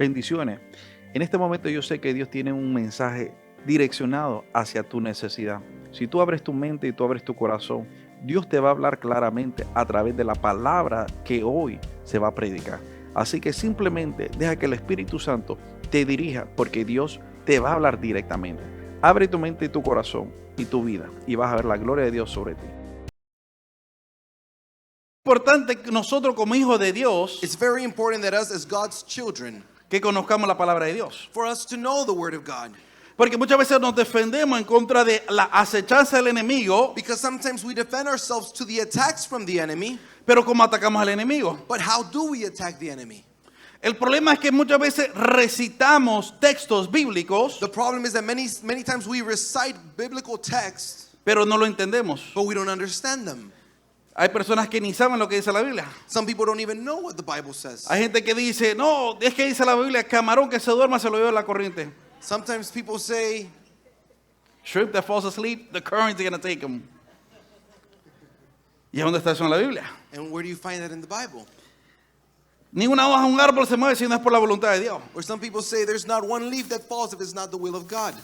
Bendiciones. En este momento yo sé que Dios tiene un mensaje direccionado hacia tu necesidad. Si tú abres tu mente y tú abres tu corazón, Dios te va a hablar claramente a través de la palabra que hoy se va a predicar. Así que simplemente deja que el Espíritu Santo te dirija, porque Dios te va a hablar directamente. Abre tu mente y tu corazón y tu vida y vas a ver la gloria de Dios sobre ti. Importante que nosotros como hijos de Dios, It's very important that us as God's children, que conozcamos la palabra de Dios. for us to know the Word of God. Porque muchas veces nos defendemos en contra de la acechanza del enemigo, Because sometimes we defend ourselves to the attacks from the enemy, pero ¿cómo atacamos al enemigo? but how do we attack the enemy? El problema es que muchas veces recitamos textos bíblicos, The problem is that many times we recite biblical texts, pero no lo entendemos. but we don't understand them. Hay personas que ni saben lo que dice la Biblia. Some people don't even know what the Bible says. Hay gente que dice, no, es que dice la Biblia, camarón que se duerma se lo lleva la corriente. Sometimes people say, Shrimp that falls asleep, the current's going to take him. ¿Y dónde está eso en la Biblia? and where do you find that in the Bible? Ni una hoja de un árbol se mueve si no es por la voluntad de Dios. Or some people say there's not one leaf that falls if it's not the will of God.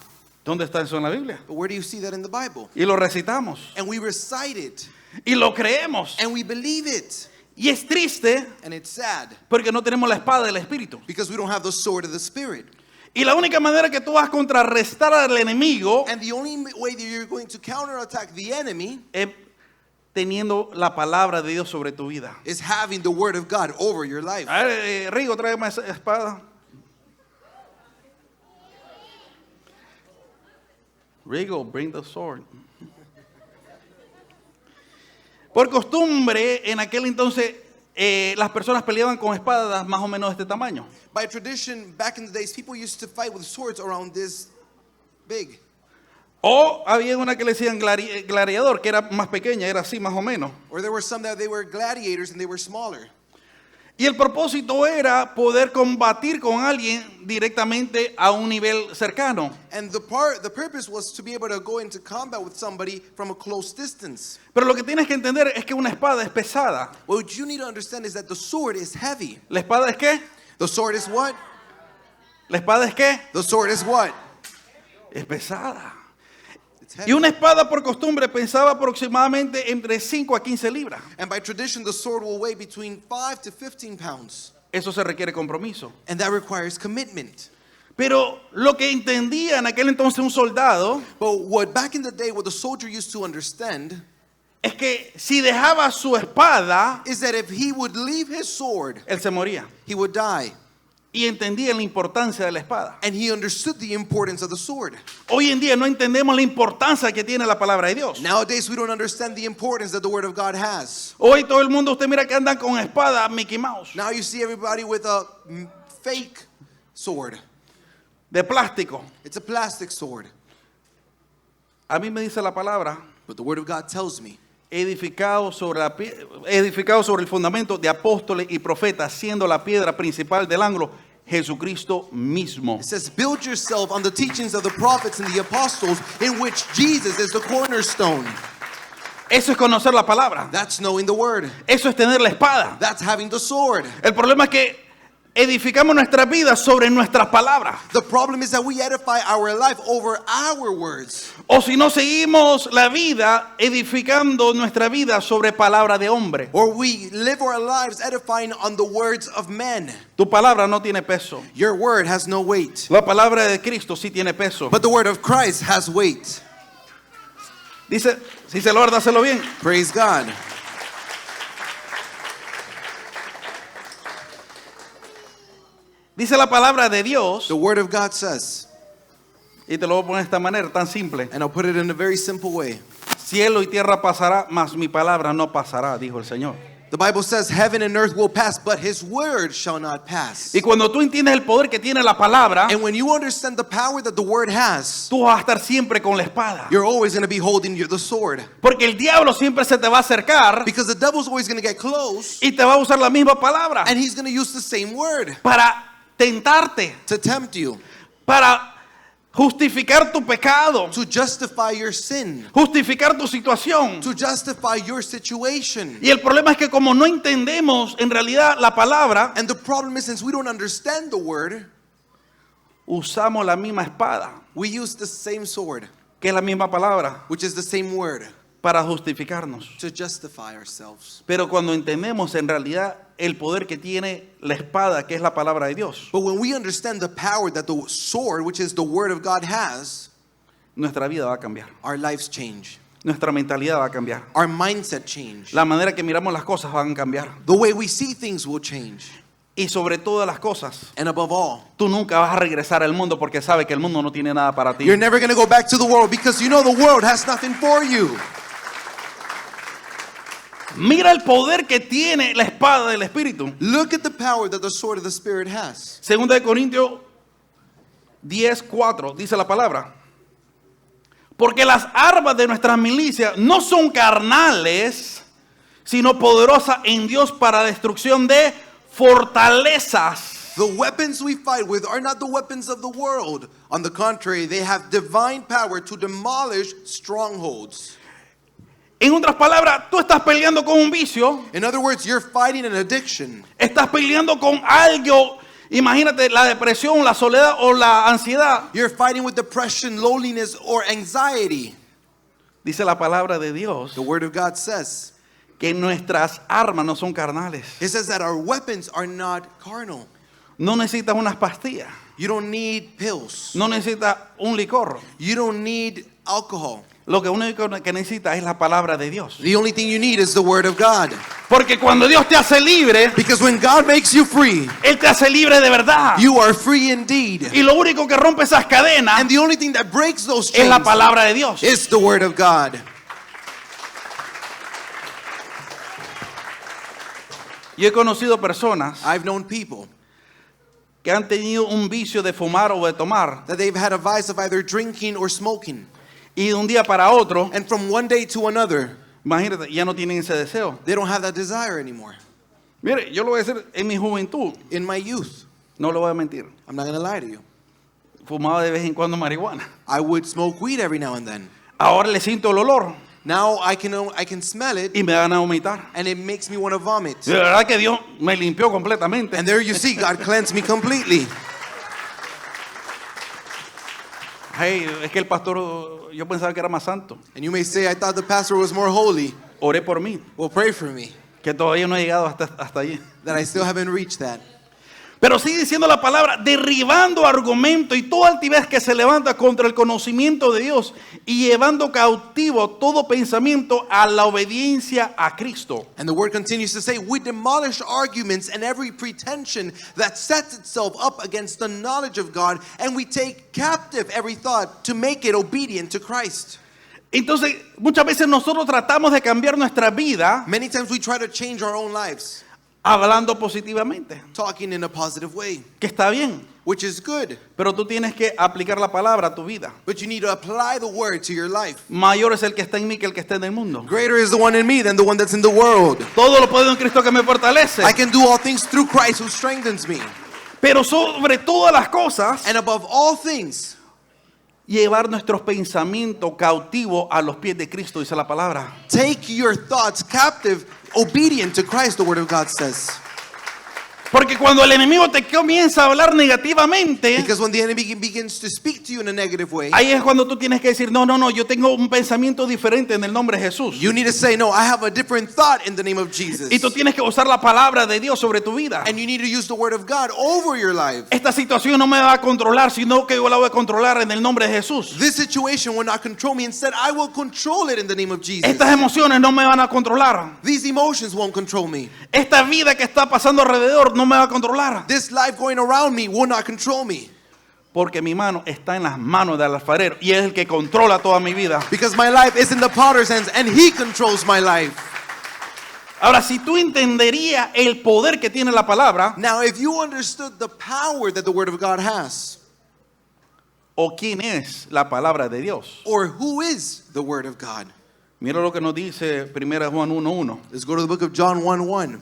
¿Dónde está eso en la Biblia? But where do you see that in the Bible? Y lo recitamos. And we recite it, Y lo creemos. and we believe it. Y es triste And it's sad porque no tenemos la espada del Espíritu. because we don't have the sword of the Spirit. Y la única manera que tú vas a contrarrestar al enemigo And the only way that you're going to counterattack the enemy es teniendo la palabra de Dios sobre tu vida. is having the Word of God over your life. A ver, Rigo, tráeme esa espada. Rigo, bring the sword. Por costumbre, en aquel entonces, las personas peleaban con espadas más o menos de este tamaño. By tradition, back in the days, people used to fight with swords around this big. O había una que le decían gladiador, que era más pequeña, era así más o menos. Or there were some that they were gladiators and they were smaller. Y el propósito era poder combatir con alguien directamente a un nivel cercano. And the purpose was to be able to go into combat with somebody from a close distance. Pero lo que tienes que entender es que una espada es pesada. What you need to understand is that the sword is heavy. ¿La espada es qué? The sword is what? ¿La espada es qué? The sword is what? Es pesada. It's Y heavy. una espada por costumbre pesaba aproximadamente entre 5 a 15 libras. And by tradition, the sword will weigh between 5 to 15 pounds. Eso se requiere compromiso. And that requires commitment. Pero lo que entendía en aquel entonces un soldado But what back in the day, what the soldier used to understand es que si dejaba su espada, is that if he would leave his sword, él se moría. he would die. Y entendía la importancia de la espada. And he understood the importance of the sword. Hoy en día no entendemos la importancia que tiene la palabra de Dios. Nowadays, we don't understand the importance that the Word of God has. Hoy todo el mundo, usted mira que andan con espada Mickey Mouse, Now you see everybody with a fake sword. de plástico. It's a plastic sword. A mí me dice la palabra, But the Word of God tells me, edificado sobre el fundamento de apóstoles y profetas, siendo la piedra principal del ángulo Jesucristo mismo. it says, build yourself on the teachings of the prophets and the apostles, in which Jesus is the cornerstone. Eso es conocer la palabra. That's knowing the Word. Eso es tener la espada. That's having the sword. El problema es que edificamos nuestra vida sobre nuestras palabras. The problem is that we edify our life over our words. O si no seguimos la vida edificando nuestra vida sobre palabra de hombre. Or we live our lives edifying on the words of men. Tu palabra no tiene peso. Your word has no weight. La palabra de Cristo sí tiene peso. But the word of Christ has weight. Dice, si se lo guarda, hazlo bien. Praise God. Dice la palabra de Dios, The word of God says, y te lo voy a poner de esta manera tan simple. and I'll put it in a very simple way. Cielo y tierra pasará, mas mi palabra no pasará, dijo el Señor. The Bible says heaven and earth will pass, but his word shall not pass. Y cuando tú entiendes el poder que tiene la palabra, And when you understand the power that the word has, tú vas a estar siempre con la espada. you're always going to be holding the sword. Porque el diablo siempre se te va a acercar Because the devil's always going to get close, y te va a usar la misma palabra and he's going to use the same word para tentarte, to tempt you, para justificar tu pecado, to justify your sin, justificar tu situación. to justify your situation. Y el problema es que como no entendemos en realidad la palabra, And the problem is, since we don't understand the word, usamos la misma espada, we use the same sword, que es la misma palabra, which is the same word, para justificarnos. to justify ourselves. Pero cuando entendemos en realidad el poder que tiene la espada, que es la palabra de Dios, But when we understand the power that the sword, which is the word of God, has, nuestra vida va a cambiar. our lives change. Nuestra mentalidad va a cambiar. Our mindset change. La manera que miramos las cosas van a cambiar. The way we see things will change. Y sobre todas las cosas, And above all, tú nunca vas a regresar al mundo porque sabes que el mundo no tiene nada para ti. you're never going to go back to the world because you know the world has nothing for you. Mira el poder que tiene la espada del Espíritu. Look at the power that the sword of the Spirit has. Segunda de Corintios 10:4 dice la palabra. Porque las armas de nuestras milicias no son carnales, sino poderosas en Dios para destrucción de fortalezas. The weapons we fight with are not the weapons of the world. On the contrary, they have divine power to demolish strongholds. En otras palabras, tú estás peleando con un vicio, In other words, you're fighting an addiction. estás peleando con algo, imagínate la depresión, la soledad o la ansiedad. You're fighting with depression, loneliness, or anxiety. Dice la palabra de Dios The Word of God says, que nuestras armas no son carnales. it says that our weapons are not carnal. No necesitas unas pastillas, You don't need pills. no necesitas un licor. You don't need alcohol. Lo que único que necesitas es la palabra de Dios. The only thing you need is the Word of God. Porque cuando Dios te hace libre, Because when God makes you free, Él te hace libre de verdad. you are free indeed. Y lo único que rompe esas cadenas And the only thing that breaks those es la chains palabra de Dios. is the Word of God. Yo he conocido personas I've known people que han tenido un vicio de fumar o de tomar that they've had a vice of either drinking or smoking. y de un día para otro, And from one day to another, imagínate, ya no tienen ese deseo. they don't have that desire anymore. Mire, yo lo voy a decir en mi juventud, In my youth, no lo voy a mentir, I'm not going to lie to you, fumaba de vez en cuando marihuana. I would smoke weed every now and then. Ahora le siento el olor Now I can smell it y me dan a vomitar. and it makes me want to vomit. De verdad que Dios me limpió completamente. And there you see, God cleansed me completely. Hey, es que el pastor, yo pensaba que era más santo. And you may say, I thought the pastor was more holy. Oré por mí, Well, pray for me que todavía no he llegado hasta allí. that I still haven't reached that. Pero sigue diciendo la palabra, derribando argumentos y toda altivez que se levanta contra el conocimiento de Dios y llevando cautivo todo pensamiento a la obediencia a Cristo. And the word continues to say, we demolish arguments and every pretension that sets itself up against the knowledge of God, and we take captive every thought to make it obedient to Christ. Entonces, muchas veces nosotros tratamos de cambiar nuestra vida Many times we try to change our own lives, hablando positivamente, talking in a positive way, que está bien, which is good, pero tú tienes que aplicar la palabra a tu vida. but you need to apply the word to your life. Mayor es el que está en mí que el que está en el mundo. Greater is the one in me than the one that's in the world. Todo lo puedo en Cristo que me fortalece. I can do all things through Christ who strengthens me. Pero sobre todas las cosas, And above all things, llevar nuestros pensamientos cautivos a los pies de Cristo, dice la palabra. take your thoughts captive, obedient to Christ, the word of God says. Porque cuando el enemigo te comienza a hablar negativamente, Because when the enemy begins to speak to you in a negative way, ahí es cuando tú tienes que decir, no, yo tengo un pensamiento diferente en el nombre de Jesús. you need to say, no, I have a different thought in the name of Jesus. Y tú tienes que usar la palabra de Dios sobre tu vida. And you need to use the word of God over your life. Esta situación no me va a controlar, sino que yo la voy a controlar en el nombre de Jesús. This situation will not control me. Instead, I will control it in the name of Jesus. Estas emociones no me van a controlar. These emotions won't control me. Esta vida que está pasando alrededor no me va a controlar. This life going around me will not control me. Porque mi mano está en las manos del alfarero y es el que controla toda mi vida. Because my life is in the potter's hands and he controls my life. Ahora, si tú entenderías el poder que tiene la palabra, Now, if you understood the power that the word of God has, o quién es la palabra de Dios. or who is the word of God. Mira lo que nos dice 1 Juan 1:1. Let's go to the book of John 1:1.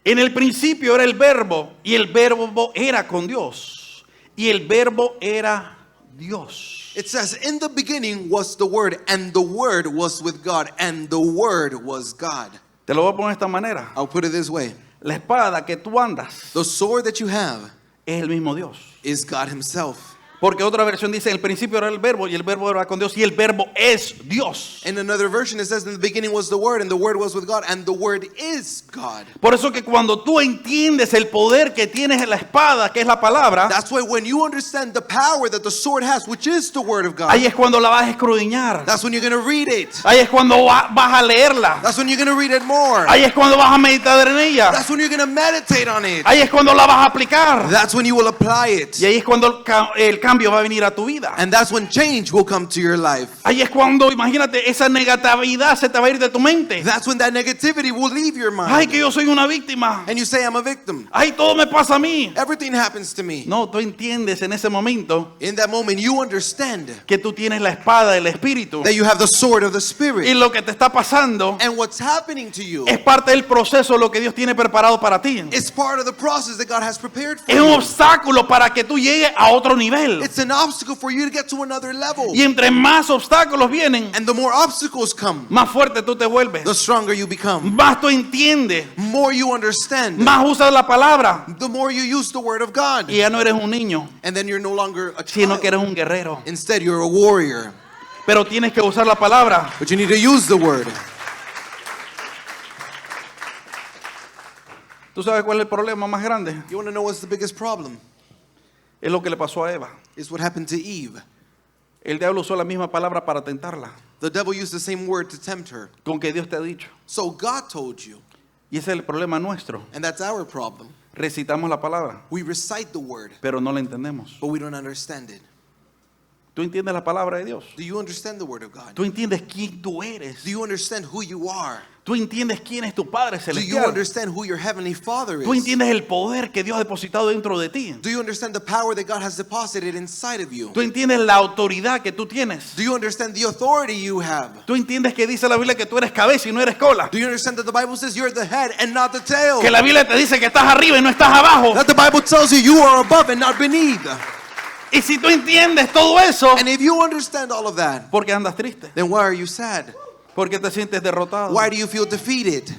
En el principio era el verbo y el verbo era con Dios y el verbo era Dios. It says, in the beginning was the Word, and the Word was with God, and the Word was God. Te lo voy a poner de esta manera. I'll put it this way. La espada que tú andas The sword that you have es el mismo Dios. is God himself. Porque otra versión dice, en el principio era el verbo y el verbo era con Dios y el verbo es Dios. In another version it says, in the beginning was the Word, and the Word was with God, and the Word is God. Por eso que cuando tú entiendes el poder que tienes en la espada, que es la palabra, That's why when you understand the power that the sword has, which is the Word of God, ahí es cuando la vas a escudriñar. that's when you're going to read it. Ahí es cuando vas a leerla. That's when you're going to read it more. Ahí es cuando vas a meditar en ella. That's when you're going to meditate on it. Ahí es cuando la vas a aplicar. That's when you will apply it. Y ahí es cuando el cambio va a venir a tu vida. And that's when change will come to your life. Ahí es cuando, imagínate, esa negatividad se te va a ir de tu mente. That's when that negativity will leave your Ay, mind. que yo soy una víctima. And you say, I'm a victim. Ay, todo me pasa a mí. Everything happens to me. No, tú entiendes en ese momento In that moment, you understand que tú tienes la espada del Espíritu. that you have the sword of the Y Spirit. lo que te está pasando And what's happening to you es parte del proceso, lo que Dios tiene preparado para ti. is part of the process that God has prepared for Es un you. obstáculo para que tú llegues a otro nivel. It's an obstacle for you to get to another level. Y entre más obstáculos vienen, And the more obstacles come, más fuerte tú te vuelves. the stronger you become. Más tú entiendes, More you understand, más usas la palabra. the more you use the word of God. Y ya no eres un niño, And then you're no longer a sino que child. eres un guerrero. Instead, you're a warrior. Pero tienes que usar la palabra. But you need to use the word. ¿Tú sabes cuál es el problema más grande? You want to know what's the biggest problem? Es lo que le pasó a Eva. It's what happened to Eve. El diablo usó la misma palabra para tentarla, The devil used the same word to tempt her. con que Dios te ha dicho. So God told you, Y ese es el problema nuestro. and that's our problem. Recitamos la palabra, We recite the word, pero no la entendemos. but we don't understand it. ¿Tú entiendes la palabra de Dios? Do you understand the word of God? ¿Tú entiendes quién tú eres? Do you understand who you are? ¿Tú entiendes quién es tu Padre Do you Celestial? understand who your heavenly Father ¿Tú is? entiendes el poder que Dios ha depositado dentro de ti? Do you understand the power that God has deposited inside of you? ¿Tú entiendes la autoridad que tú tienes? Do you understand the authority you have? ¿Tú entiendes que dice la Biblia que tú eres cabeza y no eres cola? Do you understand that the Bible says you're the head and not the tail? Que la Biblia te dice que estás arriba y no estás abajo. That the Bible tells you you are above and not beneath. Y si tú entiendes todo eso, And if you understand all of that, ¿por qué andas triste? then why are you sad? ¿Por qué te sientes derrotado? Why do you feel defeated?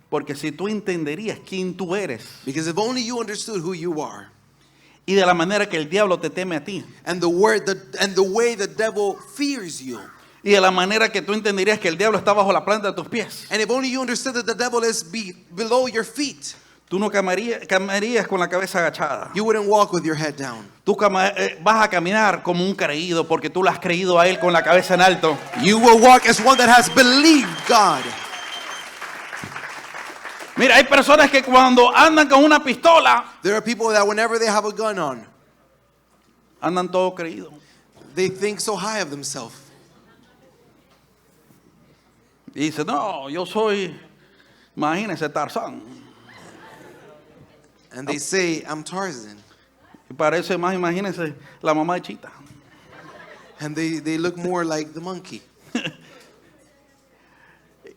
Porque si tú entenderías quién tú eres Because if only you understood who you are y de la manera que el diablo te teme a ti and the way the devil fears you, y de la manera que tú entenderías que el diablo está bajo la planta de tus pies, and if only you understood that the devil is below your feet, tú no caminarías con la cabeza agachada. you wouldn't walk with your head down. Tú vas a caminar como un creído porque tú le has creído a él con la cabeza en alto. You will walk as one that has believed God. Mira, hay personas que cuando andan con una pistola There are people that whenever they have a gun on, andan todo creído. they think so high of themselves. Y dice, no, yo soy, imagínese, Tarzán. And they say, I'm Tarzan. Y parece más, imagínense, la mamá de Chita. And they look more like the monkey.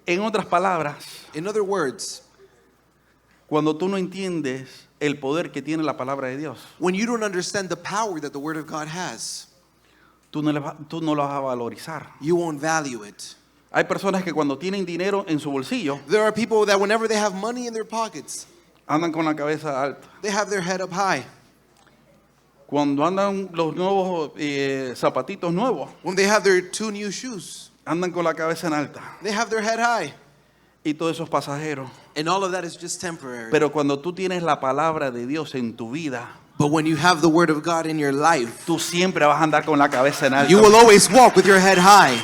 En otras palabras, In other words, cuando tú no entiendes el poder que tiene la palabra de Dios, when you don't understand the power that the Word of God has, tú no lo vas a valorizar. you won't value it. Hay personas que cuando tienen dinero en su bolsillo, There are people that whenever they have money in their pockets, andan con la cabeza alta. they have their head up high. Cuando andan los nuevos zapatitos nuevos, When they have their 2 new shoes, andan con la cabeza en alta. they have their head high. Y todo eso es pasajero. And all of that is just temporary. Pero cuando tú tienes la palabra de Dios en tu vida, But when you have the Word of God in your life, tú siempre vas a andar con la cabeza en alto. you will always walk with your head high.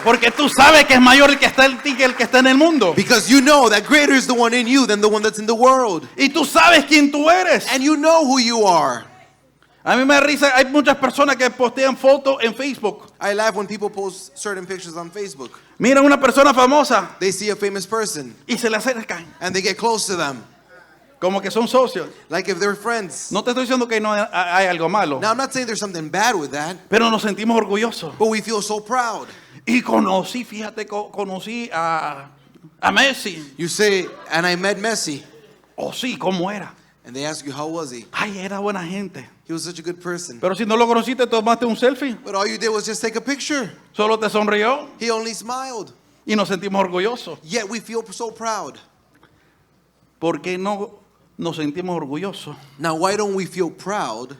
Porque tú sabes que es mayor el que está en ti que el que está en el mundo. Because you know that greater is the one in you than the one that's in the world. Y tú sabes quién tú eres. And you know who you are. A mí me da risa, hay muchas personas que postean fotos en Facebook. I laugh when people post certain pictures on Facebook. Miran una persona famosa They see a famous person y se le acercan. and they get close to them. Como que son socios. Like if they're friends. No te estoy diciendo que no hay algo malo. Now I'm not saying there's something bad with that, Pero nos sentimos orgullosos. but we feel so proud. Y conocí a Messi. You say, and I met Messi. Oh sí, ¿cómo era? And they ask you, how was he? Ay, era buena gente. He was such a good person. Pero si no lo conociste, tomaste un selfie. But all you did was just take a picture. Solo te sonrió He only smiled. y nos sentimos orgullosos. Yet we feel so proud. ¿Por qué no nos sentimos orgullosos? Now, why don't we feel proud?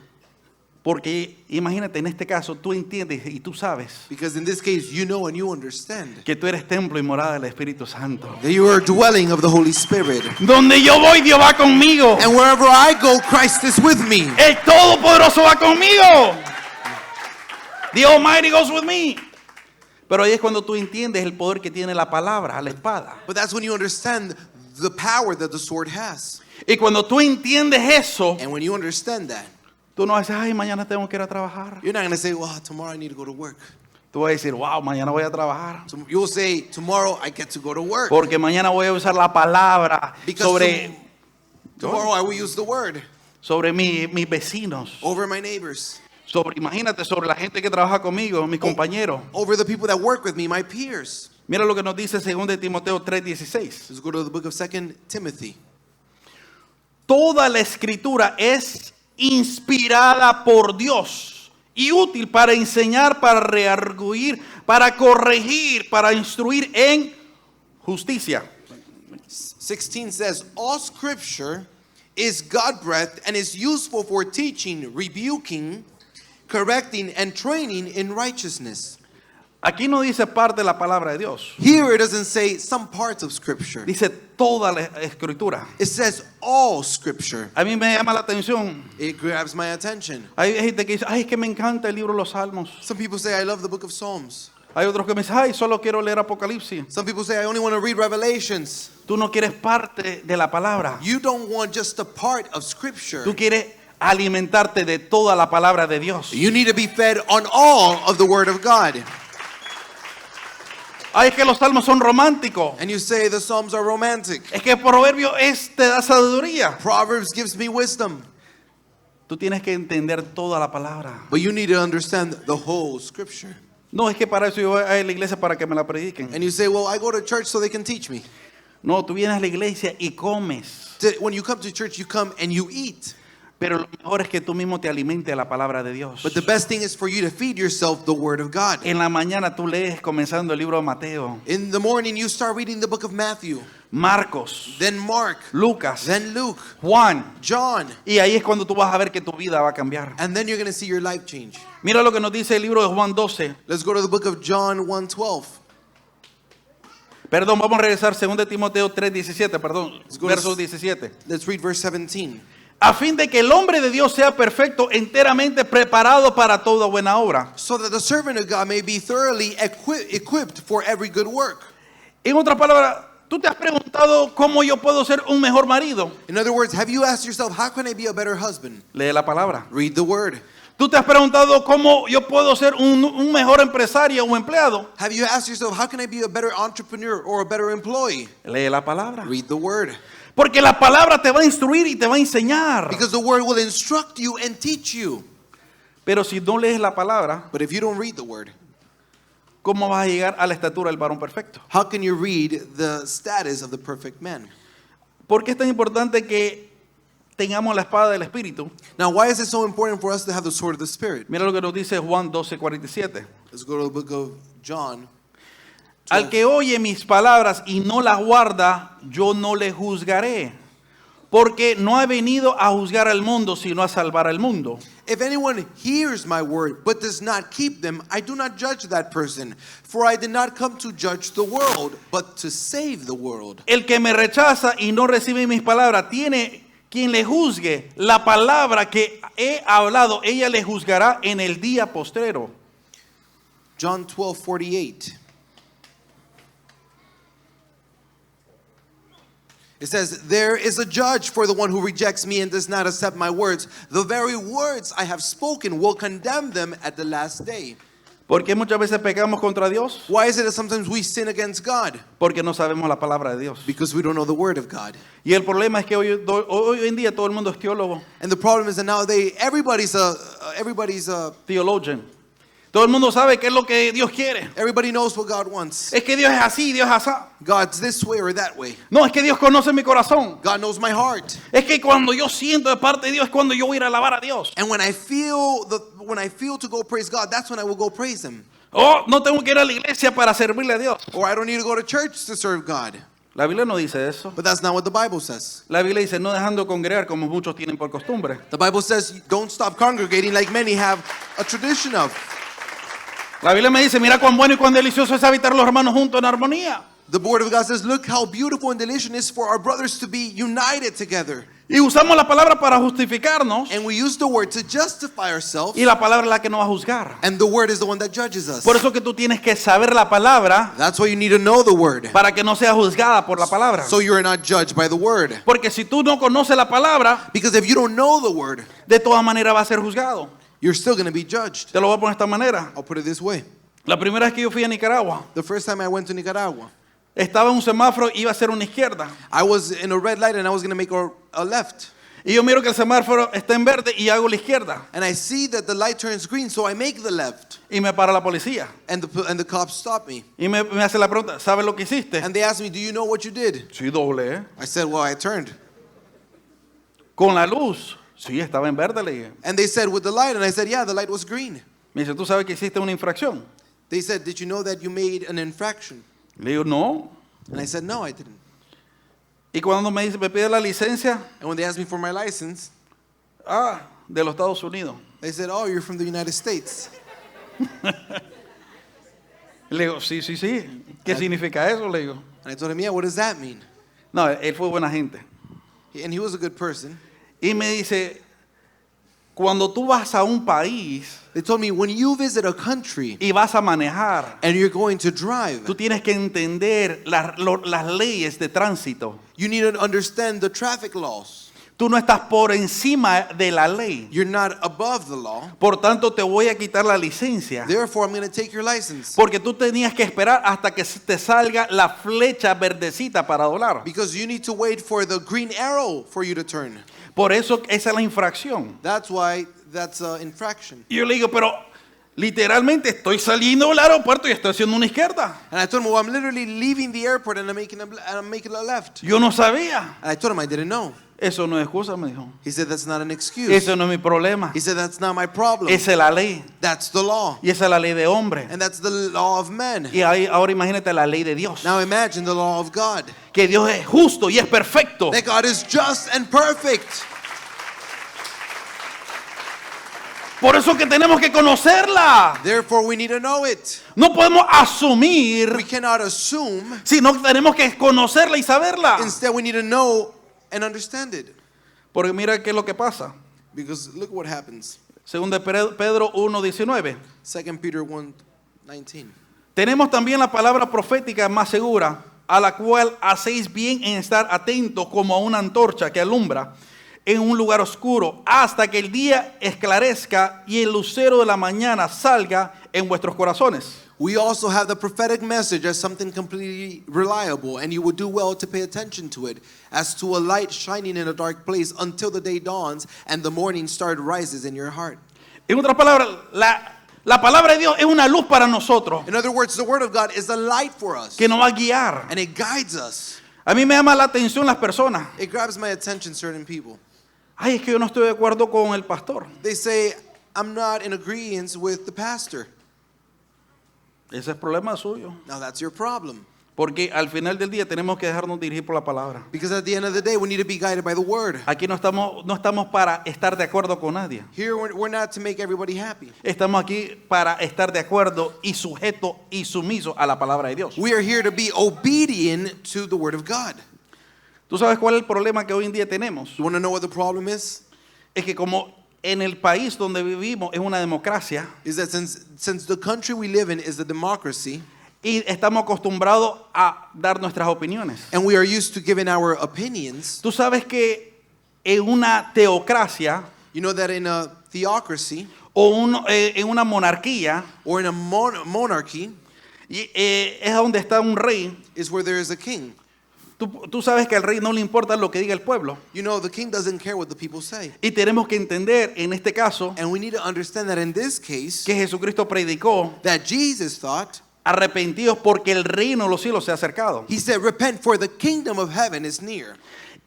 Porque imagínate, en este caso, tú entiendes y tú sabes Because in this case, you know and you understand que tú eres templo y morada del Espíritu Santo. that you are a dwelling of the Holy Spirit. Donde yo voy, Dios va conmigo. And wherever I go, Christ is with me. El Todopoderoso va conmigo. The Almighty goes with me. Pero ahí es cuando tú entiendes el poder que tiene la palabra, la espada. But that's when you understand the power that the sword has. Y cuando tú entiendes eso, And when you understand that, tú no dices, ay, mañana tengo que ir a trabajar. you're not going to say, well, tomorrow I need to go to work. Tú vas a decir, wow, mañana voy a trabajar. You'll say, tomorrow I get to go to work. Porque mañana voy a usar la palabra Because tomorrow I will use the word sobre mis vecinos. over my neighbors, Imagínate, sobre la gente que trabaja conmigo, mis compañeros. over the people that work with me, my peers. Mira lo que nos dice 2 Timoteo 3:16. Let's go to the book of 2 Timothy. Toda la escritura es inspirada por Dios y útil para enseñar, para redarguir, para corregir, para instruir en justicia. 16 says, all scripture is God-breathed and is useful for teaching, rebuking, correcting, and training in righteousness. Aquí no dice parte de la palabra de Dios. Here it doesn't say some parts of scripture. Dice toda la escritura. It says all scripture. A mí me llama la atención. It grabs my attention. Hay gente que dice, ay, es que me encanta el libro de los Salmos. Some people say, I love the book of Psalms. Hay otros que me dicen, ay, solo quiero leer Apocalipsis. Some people say, I only want to read Revelations. Tú no quieres parte de la palabra. You don't want just a part of scripture. Tú quieres alimentarte de toda la palabra de Dios. You need to be fed on all of the word of God. Ay, es que los salmos son románticos. And you say the Psalms are romantic. Es que el proverbio te da sabiduría. Proverbs gives me wisdom. Tú tienes que entender toda la palabra. But you need to understand the whole scripture. No, es que para eso yo voy a la iglesia para que me la prediquen. And you say, well, I go to church so they can teach me. No, tú vienes a la iglesia y comes. When you come to church, you come and you eat. Pero lo mejor es que tú mismo te alimentes de la palabra de Dios. But the best thing is for you to feed yourself the word of God. En la mañana tú lees comenzando el libro de Mateo, In the morning, you start reading the book of Matthew, Marcos, then Mark, Lucas, then Luke, Juan. John, Y ahí es cuando tú vas a ver que tu vida va a cambiar. and then you're going to see your life change. Mira lo que nos dice el libro de Juan 12. Let's go to the book of John 1:12. Perdón, vamos a regresar 2 Timoteo 3:17, perdón, go to- verso 17. Let's read verse 17. A fin de que el hombre de Dios sea perfecto, enteramente preparado para toda buena obra. So that the servant of God may be thoroughly equipped for every good work. En otras palabras, ¿tú te has preguntado cómo yo puedo ser un mejor marido? In other words, have you asked yourself, how can I be a better husband? Lee la palabra. Read the word. ¿Tú te has preguntado cómo yo puedo ser un mejor empresario o empleado? Have you asked yourself, how can I be a better entrepreneur or a better employee? Lee la palabra. Read the word. Porque la palabra te va a instruir y te va a enseñar. Because the word will instruct you and teach you. Pero si no lees la palabra, But if you don't read the word, ¿cómo vas a llegar a la estatura del varón perfecto? how can you read the status of the perfect man? ¿Por qué es tan importante que tengamos la espada del Espíritu? Now, why is it so important for us to have the sword of the Spirit? Mira lo que nos dice Juan 12:47. Let's go to the book of John. Al que oye mis palabras y no las guarda, yo no le juzgaré. Porque no ha venido a juzgar al mundo, sino a salvar al mundo. If anyone hears my word but does not keep them, I do not judge that person. For I did not come to judge the world, but to save the world. El que me rechaza y no recibe mis palabras, tiene quien le juzgue. La palabra que he hablado, ella le juzgará en el día postrero. John 12:48. It says, there is a judge for the one who rejects me and does not accept my words. The very words I have spoken will condemn them at the last day. ¿Por qué muchas veces pecamos contra Dios? Why is it that sometimes we sin against God? Porque no sabemos la palabra de Dios. Because we don't know the word of God. Y el problema es que hoy en día todo el mundo es teólogo, And the problem is that nowadays everybody's a theologian. Todo el mundo sabe qué es lo que Dios quiere. Everybody knows what God wants. Es que Dios es así, Dios es así. God's this way or that way. No, es que Dios conoce mi corazón. God knows my heart. Es que cuando yo siento de parte de Dios es cuando yo voy a ir a alabar a Dios. And when I feel to go praise God, that's when I will go praise Him. Oh, no tengo que ir a la iglesia para servirle a Dios. Or I don't need to go to church to serve God. La Biblia no dice eso. But that's not what the Bible says. La Biblia dice no dejando de congregar como muchos tienen por costumbre. The Bible says don't stop congregating like many have a tradition of. La Biblia me dice, mira cuán bueno y cuán delicioso es habitar los hermanos juntos en armonía. The word of God says, look how beautiful and delicious it is for our brothers to be united together. Y usamos la palabra para justificarnos. And we use the word to justify ourselves. Y la palabra es la que nos va a juzgar. And the word is the one that judges us. Por eso que tú tienes que saber la palabra. That's why you need to know the word. Para que no seas juzgada por la palabra. So you're not judged by the word. Porque si tú no conoces la palabra, because if you don't know the word, de todas maneras va a ser juzgado. You're still going to be judged. Te lo voy a poner de esta manera. I'll put it this way. La primera vez que yo fui a Nicaragua, the first time I went to Nicaragua, estaba en un semáforo y iba a hacer una izquierda. I was in a red light and I was going to make a left. Y yo miro que el semáforo está en verde y hago la izquierda. And I see that the light turns green, so I make the left. Y me para la policía. And the cops stop me. Y me hace la pregunta, ¿sabes lo que hiciste? And they ask me, do you know what you did? Sí, doble. I said, well, I turned. Con la luz. Sí, estaba en verde, le dije. And they said, with the light? And I said, yeah, the light was green. Me dice, ¿tú sabes que hiciste una infracción? They said, did you know that you made an infraction? Le digo, no. And I said, no, I didn't. Y cuando me pide la licencia, And when they asked me for my license, de los Estados Unidos. they said, oh, you're from the United States. Le digo, sí. ¿Qué significa eso? Le digo. And I told him, yeah, what does that mean? No, él fue buena gente. And he was a good person. Y me dice, cuando tú vas a un país They told me, when you visit a country y vas a manejar, and you're going to drive, tú tienes que entender las leyes de tránsito. you need to understand the traffic laws. Tú no estás por encima de la ley. You're not above the law. Por tanto, te voy a quitar la licencia. Therefore, I'm going to take your license. Porque tú tenías que esperar hasta que te salga la flecha verdecita para doblar. Because you need to wait for the green arrow for you to turn. Por eso esa es la infracción. That's why that's an infraction. Y yo le digo, pero literalmente estoy saliendo del aeropuerto y estoy haciendo una izquierda. And I told him, well, I'm literally leaving the airport and I'm making a left. Yo no sabía. And I told him I didn't know. Eso no es excusa, me dijo. He said, that's not an excuse. Eso no es mi problema. He said, that's not my problem. Esa es la ley. That's the law. Y esa es la ley de hombre. And that's the law of men. Y ahí, ahora imagínate la ley de Dios. Now imagine the law of God. Que Dios es justo y es perfecto. That God is just and perfect. Por eso que tenemos que conocerla. Therefore, we need to know it. No podemos asumir, We cannot assume. sino que tenemos que conocerla y saberla. Instead, we need to know and understand it. Porque mira qué es lo que pasa. Because look what happens. Según de Pedro 1:19. 2 Peter 1:19. Tenemos también la palabra profética más segura, a la cual hacéis bien en estar atentos como a una antorcha que alumbra en un lugar oscuro hasta que el día esclarezca y el lucero de la mañana salga en vuestros corazones. We also have the prophetic message as something completely reliable, and you would do well to pay attention to it, as to a light shining in a dark place until the day dawns and the morning star rises in your heart. En otras palabras, la palabra de Dios es una luz para nosotros In other words, the word of God is a light for us, que nos va a guiar. and it guides us. A mí me llama la atención las personas. It grabs my attention, certain people. Ay, es que yo no estoy de acuerdo con el pastor. They say, I'm not in agreement with the pastor. Ese es problema suyo. Now that's your problem. Porque al final del día tenemos que dejarnos dirigir por la palabra. Because at the end of the day, we need to be guided by the word. Aquí no estamos para estar de acuerdo con nadie. Here, we're not to make everybody happy. Estamos aquí para estar de acuerdo y sujeto y sumiso a la palabra de Dios. We are here to be obedient to the word of God. ¿Tú sabes cuál es el problema que hoy en día tenemos? You want to know what the problem is? Es que como en el país donde vivimos es una democracia Is that since the country we live in is a democracy, y estamos acostumbrados a dar nuestras opiniones. and we are used to giving our opinions, Tú sabes que en una teocracia you know that in a theocracy o en una monarquía or in a monarchy es donde está un rey. is where there is a king. Tú sabes que al rey no le importa lo que diga el pueblo. You know, the king doesn't care what the people say. Y tenemos que entender en este caso And we need to understand that in this case, que Jesucristo predicó, that Jesus thought, arrepentidos porque el reino de los cielos se ha acercado. he said, repent for the kingdom of heaven is near.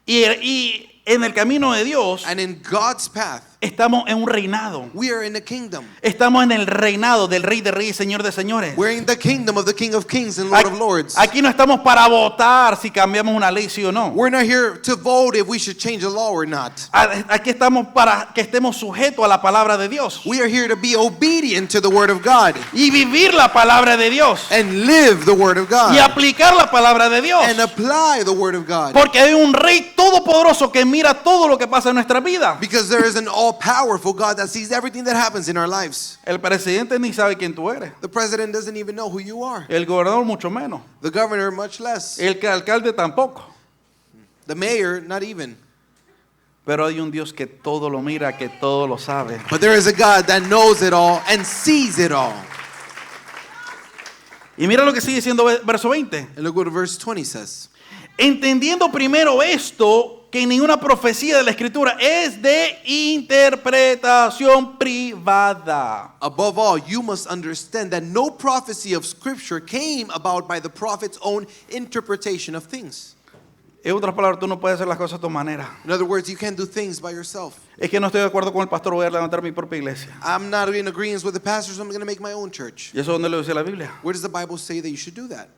Y en el camino de Dios And in God's path, estamos en un reinado. we are in a kingdom. Estamos en el reinado del Rey de Reyes, Señor de Señores. We're in the kingdom of the King of Kings and Lord of Lords. Aquí no estamos para votar si cambiamos una ley, sí o no. We're not here to vote if we should change a law or not. Aquí estamos para que estemos sujetos a la palabra de Dios We are here to be obedient to the word of God y vivir la palabra de Dios and live the word of y God aplicar la palabra de Dios. and apply the word of God. Porque hay un Rey todopoderoso que mira todo lo que pasa en nuestra vida. Because there is an all-powerful God that sees everything that happens in our lives. El presidente ni sabe quién tú eres. The president doesn't even know who you are. El gobernador mucho menos. The governor, much less. El alcalde tampoco. The mayor, not even. Pero hay un Dios que todo lo mira, que todo lo sabe. But there is a God that knows it all and sees it all. Y mira lo que sigue diciendo verso 20. And look what verse 20 says. Entendiendo primero esto, que ninguna profecía de la Escritura es de interpretación privada. Above all, you must understand that no prophecy of Scripture came about by the prophet's own interpretation of things. En otras palabras, tú no puedes hacer las cosas a tu manera. In other words, you can't do things by yourself. Es que no estoy de acuerdo con el pastor, voy a levantar mi propia iglesia. I'm not in agreement with the pastor, so I'm going to make my own church. ¿Y eso dónde lo dice la Biblia? Where does the Bible say that you should do that?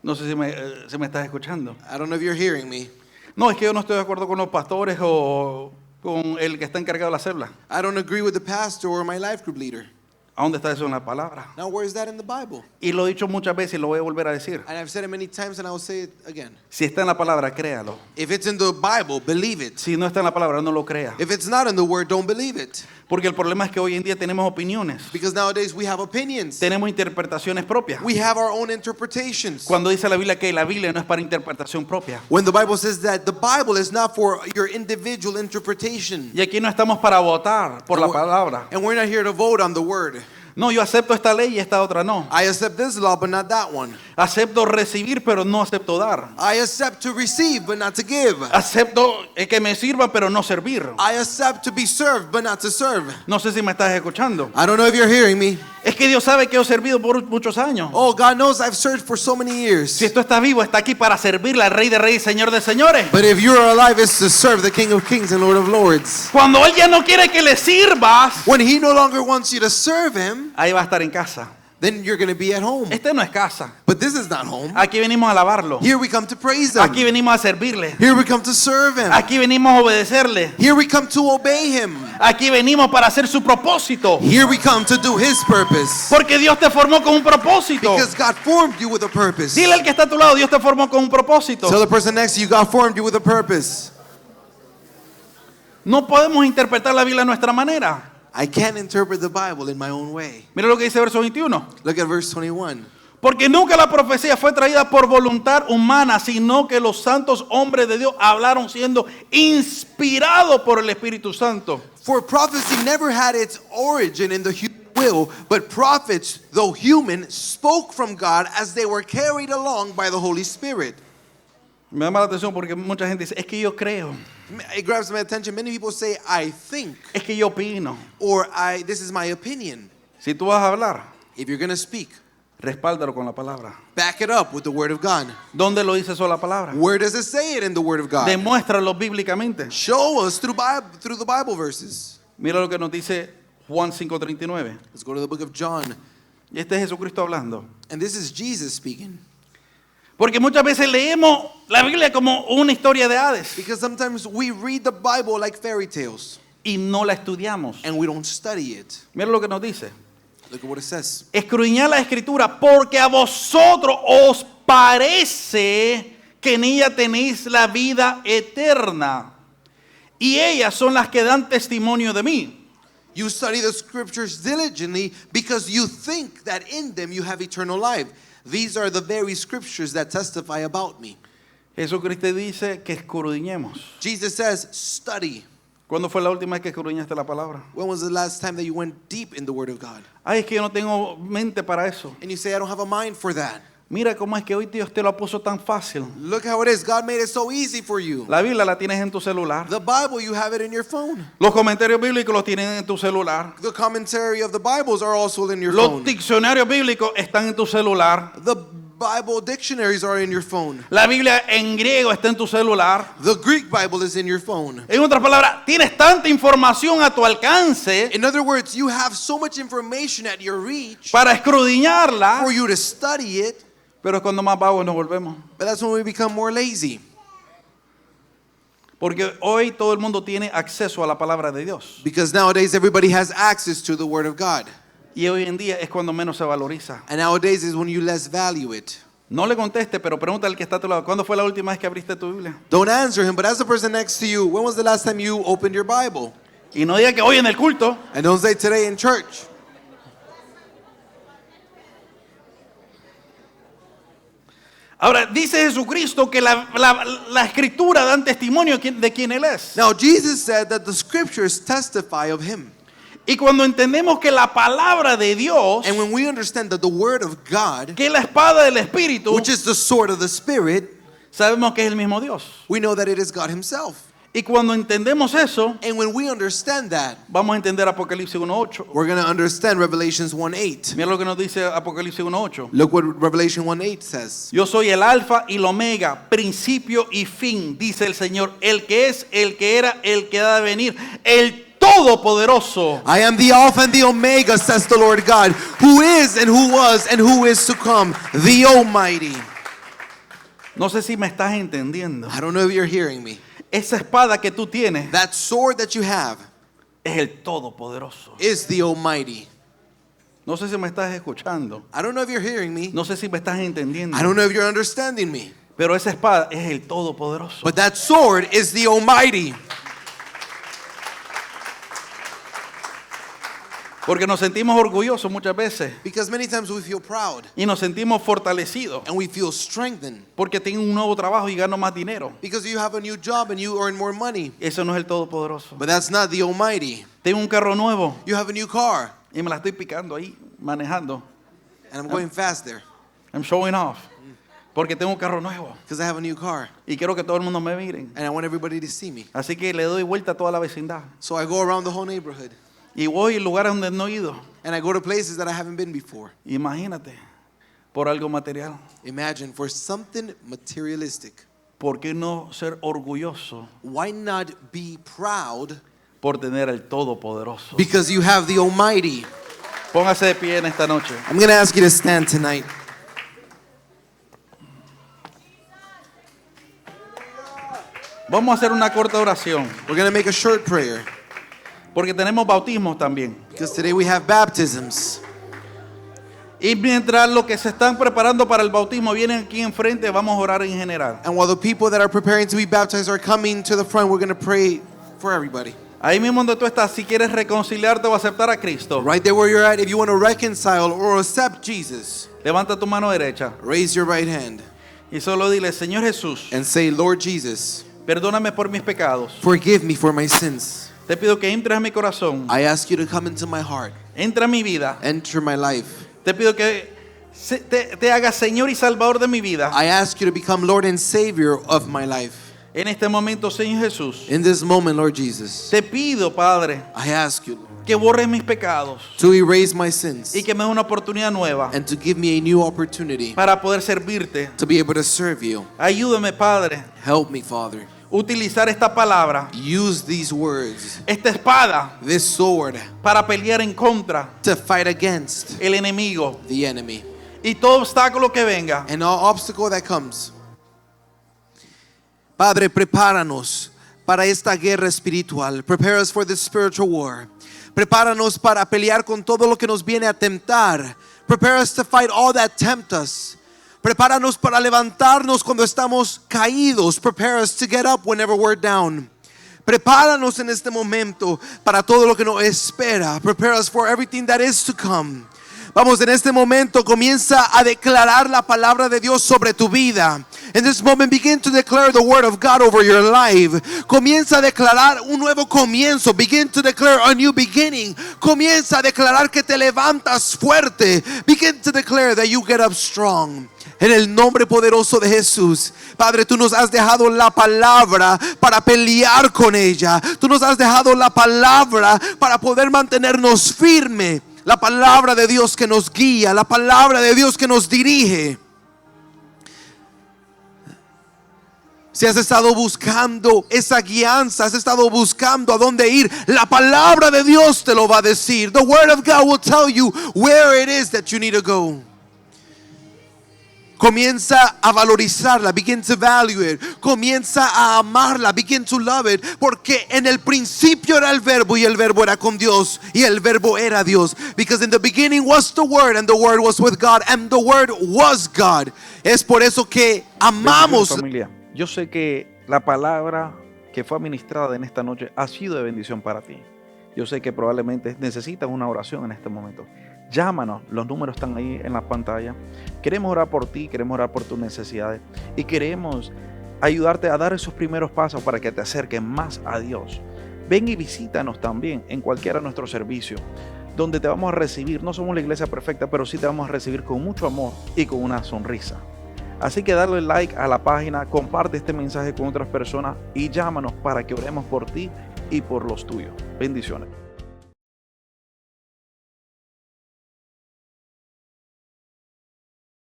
No sé si me estás escuchando. I don't know if you're hearing me. No, es que yo no estoy de acuerdo con los pastores o con el que está encargado de la célula. I don't agree with the pastor or my life group leader. ¿A dónde está eso en la palabra? Now, where is that in the Bible? Y lo he dicho muchas veces y lo voy a volver a decir. And I've said it many times and I will say it again. Si está en la palabra, créalo. If it's in the Bible, believe it. Si no está en la palabra, no lo crea. If it's not in the Word, don't believe it. Porque el problema es que hoy en día tenemos opiniones. Because nowadays we have opinions. Tenemos interpretaciones propias. We have our own interpretations. Cuando dice la Biblia que la Biblia no es para interpretación propia. When the Bible says that the Bible is not for your individual interpretation. Y aquí no estamos para votar por la palabra. And we're not here to vote on the Word. No, yo acepto esta ley y esta otra no. I accept this law, but not that one. Acepto recibir, pero no acepto dar. I accept to receive, but not to give. Acepto que me sirva, pero no servir. I accept to be served, but not to serve. No sé si me estás escuchando. I don't know if you're hearing me. Es que Dios sabe que he servido por muchos años. Oh, God knows I've served for so many years. Si esto está vivo, está aquí para servirle al Rey de Reyes, Señor de Señores. But if you're alive, it's to serve the King of Kings and Lord of Lords. Cuando Él ya no quiere que le sirvas, When He no longer wants you to serve Him, ahí va a estar en casa. then you're going to be at home. Este no es casa. But this is not home. Aquí venimos a alabarlo. Here we come to praise Him. Aquí venimos a servirle. Here we come to serve Him. Aquí venimos a obedecerle. Here we come to obey Him. Aquí venimos para hacer su propósito. Here we come to do His purpose. Porque Dios te formó con un propósito. Because God formed you with a purpose. Dile al que está a tu lado, Dios te formó con un propósito. Tell the person next to you, God formed you with a purpose. No podemos interpretar la Biblia a nuestra manera. I can't interpret the Bible in my own way. Mira lo que dice verso 21. Look at verse 21. Porque nunca la profecía fue traída por voluntad humana, sino que los santos hombres de Dios hablaron siendo inspirados por el Espíritu Santo. For prophecy never had its origin in the human will, but prophets, though human, spoke from God as they were carried along by the Holy Spirit. Me llama la atención porque mucha gente dice, es que yo creo, It grabs my attention. Many people say, I think, es que yo opino. or this is my opinion. Si tú vas a hablar, If you're going to speak, respáldalo con la palabra. back it up with the Word of God. ¿Dónde lo dice eso la palabra? Where does it say it in the Word of God? Demuéstralo bíblicamente. Show us through the Bible verses. Mira lo que nos dice Juan 5:39. Let's go to the book of John. Y este es Jesucristo hablando. And this is Jesus speaking. Porque muchas veces leemos la Biblia como una historia de Hades Because sometimes we read the Bible like fairy tales y no la estudiamos. and we don't study it. Mira lo que nos dice. Look at what it says. Escudriñad la Escritura porque a vosotros os parece que en ella tenéis la vida eterna. Y ellas son las que dan testimonio de mí. You study the scriptures diligently because you think that in them you have eternal life. These are the very scriptures that testify about me. Jesucristo dice que escudriñemos. Jesus says, study. ¿Cuándo fue la última vez que escudriñaste la palabra? When was the last time that you went deep in the Word of God? Ay, es que yo no tengo mente para eso. And you say, I don't have a mind for that. Mira cómo es que hoy Dios te lo puso tan fácil. Look how it is. God made it so easy for you. La Biblia la tienes en tu celular. The Bible, you have it in your phone. Los comentarios bíblicos los tienen en tu celular. The commentary of the Bibles are also in your Los phone. diccionarios bíblicos están en tu celular. The Bible dictionaries are in your phone. La Biblia en griego está en tu celular. The Greek Bible is in your phone. En otras palabras, tienes tanta información a tu alcance In other words, you have so much information at your reach para escudriñarla, for you to study it, pero es cuando más vagos nos volvemos. but that's when we become more lazy. Porque hoy todo el mundo tiene acceso a la palabra de Dios. Because nowadays everybody has access to the Word of God. Y hoy en día es cuando menos se valoriza. And nowadays is when you less value it. No le conteste, pero pregunta al que está a tu lado, ¿cuándo fue la última vez que abriste tu Biblia? Don't answer him, but ask the person next to you, when was the last time you opened your Bible? Y no diga que hoy en el culto. And don't say today in church. Ahora, dice Jesucristo que la escritura dan testimonio de quién Él es. Now Jesus said that the scriptures testify of him. Y cuando entendemos que la palabra de Dios, And when we understand that the Word of God, que es la espada del Espíritu, which is the sword of the Spirit, sabemos que es el mismo Dios. we know that it is God himself. Y cuando entendemos eso, And when we understand that, vamos a entender Apocalipsis 1:8. we're going to understand Revelations 1:8. Mira lo que nos dice Apocalipsis 1:8. Look what Revelation 1:8 says. Yo soy el alfa y el omega, principio y fin, dice el Señor, el que es, el que era, el que ha de venir, el Todopoderoso. I am the Alpha and the Omega, says the Lord God, who is and who was and who is to come, the Almighty. No sé si me estás entendiendo. I don't know if you're hearing me. Esa espada que tú tienes That sword that you have es el Todopoderoso. is the Almighty. No sé si me estás escuchando. I don't know if you're hearing me. No sé si me estás entendiendo. I don't know if you're understanding me. Pero esa espada es el Todopoderoso. But that sword is the Almighty. Porque nos sentimos orgullosos muchas veces Because many times we feel proud y nos sentimos fortalecidos and we feel strengthened. porque tengo un nuevo trabajo y gano más dinero. Because you have a new job and you earn more money. Eso no es el Todopoderoso. But that's not the Almighty. Tengo un carro nuevo You have a new car. y me la estoy picando ahí, manejando. And I'm going fast there. I'm showing off. Porque tengo un carro nuevo Because I have a new car. y quiero que todo el mundo me miren. And I want everybody to see me. Así que le doy vuelta a toda la vecindad. So I go around the whole neighborhood. Y voy a lugares donde no he ido. And I go to places that I haven't been before. Imagínate, por algo material. Imagine, for something materialistic. ¿Por qué no ser orgulloso Why not be proud? por tener el Todopoderoso? Because you have the Almighty. Póngase de pie en esta noche. I'm going to ask you to stand tonight. Vamos a hacer una corta oración. We're going to make a short prayer. Porque tenemos bautismos también. Because today we have baptisms. Y mientras los que se están preparando para el bautismo vienen aquí enfrente, vamos a orar en general. And while the people that are preparing to be baptized are coming to the front, we're going to pray for everybody. Ahí mismo donde tú estás, si quieres reconciliarte o aceptar a Cristo, Right there where you're at, if you want to reconcile or accept Jesus, levanta tu mano derecha raise your right hand y solo dile, Señor Jesús, and say, Lord Jesus, perdóname por mis pecados. forgive me for my sins. Te pido que entres a mi corazón, I ask you to come into my heart, entra a mi vida. enter my life. Te pido que te hagas Señor y Salvador de mi vida. I ask you to become Lord and Savior of my life. En este momento, Señor Jesús, In this moment, Lord Jesus, te pido, Padre, I ask you que borres mis pecados to erase my sins y que me dé una oportunidad nueva and to give me a new opportunity para poder servirte. to be able to serve you. Ayúdame, Padre, Help me, Father. utilizar esta palabra, Use these words, esta espada, this sword, para pelear en contra to fight against el enemigo the enemy y todo obstáculo que venga. and all obstacle that comes. Padre, prepáranos para esta guerra espiritual. Prepare us for this spiritual war. Prepáranos para pelear con todo lo que nos viene a temptar. Prepare us to fight all that tempt us. Prepáranos para levantarnos cuando estamos caídos. Prepare us to get up whenever we're down. Prepáranos en este momento para todo lo que nos espera. Prepare us for everything that is to come. Vamos, en este momento comienza a declarar la palabra de Dios sobre tu vida. In this moment, begin to declare the word of God over your life. Comienza a declarar un nuevo comienzo. Begin to declare a new beginning. Comienza a declarar que te levantas fuerte. Begin to declare that you get up strong. En el nombre poderoso de Jesús. Padre, tú nos has dejado la palabra para pelear con ella. Tú nos has dejado la palabra para poder mantenernos firme. La palabra de Dios que nos guía, la palabra de Dios que nos dirige. Si has estado buscando esa guianza, has estado buscando a dónde ir, la palabra de Dios te lo va a decir. The word of God will tell you where it is that you need to go. Comienza a valorizarla, begin to value it. Comienza a amarla, begin to love it. Porque en el principio era el verbo y el verbo era con Dios y el verbo era Dios. Because in the beginning was the word and the word was with God and the word was God. Es por eso que amamos. Familia, yo sé que la palabra que fue administrada en esta noche ha sido de bendición para ti. Yo sé que probablemente necesitas una oración en este momento. Llámanos, los números están ahí en la pantalla. Queremos orar por ti, queremos orar por tus necesidades y queremos ayudarte a dar esos primeros pasos para que te acerques más a Dios. Ven y visítanos también en cualquiera de nuestros servicios, donde te vamos a recibir. No somos la iglesia perfecta, pero sí te vamos a recibir con mucho amor y con una sonrisa. Así que dale like a la página, comparte este mensaje con otras personas y llámanos para que oremos por ti y por los tuyos. Bendiciones.